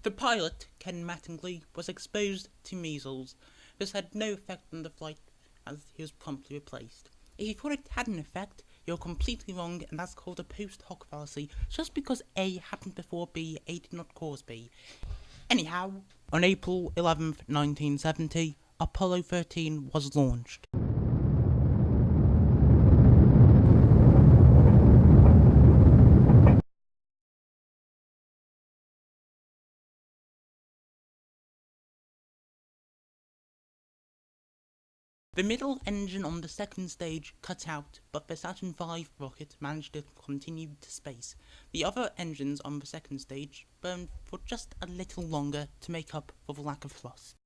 The pilot, Ken Mattingly, was exposed to measles. This had no effect on the flight as he was promptly replaced. If you thought it had an effect, you're completely wrong, and that's called a post hoc fallacy. Just because A happened before B, A did not cause B. Anyhow, on April 11th, 1970, Apollo 13 was launched. The middle engine on the second stage cut out, but the Saturn V rocket managed to continue to space. The other engines on the second stage burned for just a little longer to make up for the lack of thrust.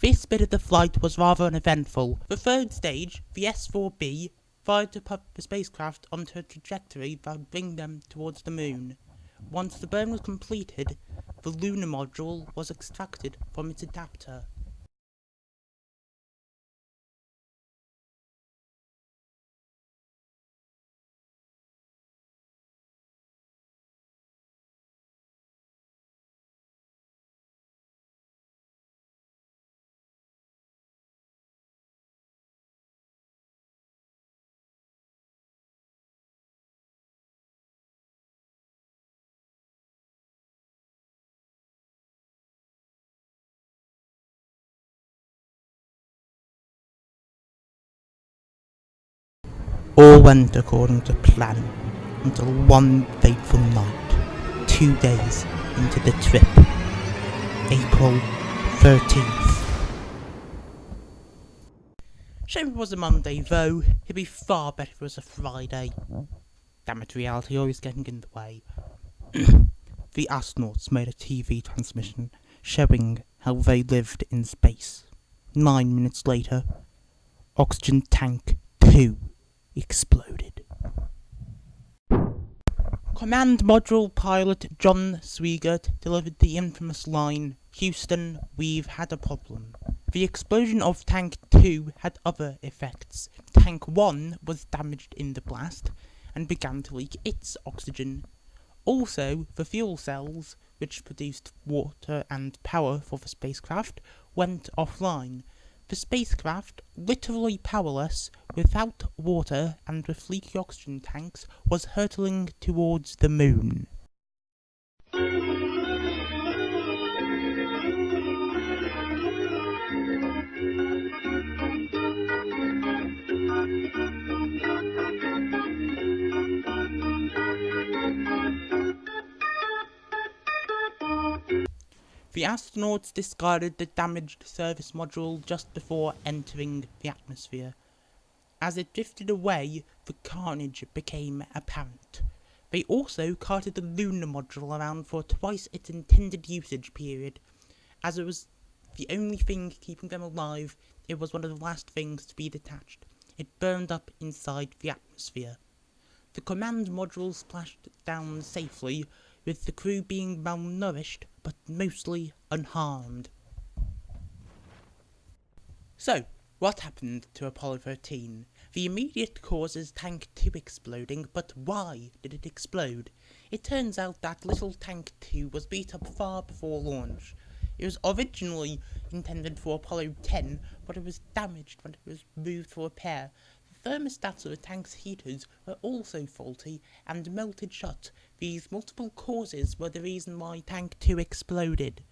This bit of the flight was rather uneventful. The third stage, the S-4B, fired to put the spacecraft onto a trajectory that would bring them towards the moon. Once the burn was completed, the lunar module was extracted from its adapter. All went according to plan, until one fateful night, 2 days into the trip, April 13th. Shame it was a Monday though, it'd be far better if it was a Friday. Damn it, reality always getting in the way. The astronauts made a TV transmission showing how they lived in space. 9 minutes later, oxygen tank 2 exploded. Command Module pilot John Swigert delivered the infamous line, "Houston, we've had a problem." The explosion of Tank 2 had other effects. Tank 1 was damaged in the blast and began to leak its oxygen. Also, the fuel cells, which produced water and power for the spacecraft, went offline. The spacecraft, literally powerless, without water and with leaky oxygen tanks, was hurtling towards the moon. The astronauts discarded the damaged service module just before entering the atmosphere. As it drifted away, the carnage became apparent. They also carted the lunar module around for twice its intended usage period. As it was the only thing keeping them alive, it was one of the last things to be detached. It burned up inside the atmosphere. The command module splashed down safely, with the crew being malnourished but mostly unharmed. So, what happened to Apollo 13? The immediate cause is Tank 2 exploding, but why did it explode? It turns out that little Tank 2 was beat up far before launch. It was originally intended for Apollo 10, but it was damaged when it was moved for repair. The thermostats of the tank's heaters were also faulty and melted shut. These multiple causes were the reason why Tank 2 exploded.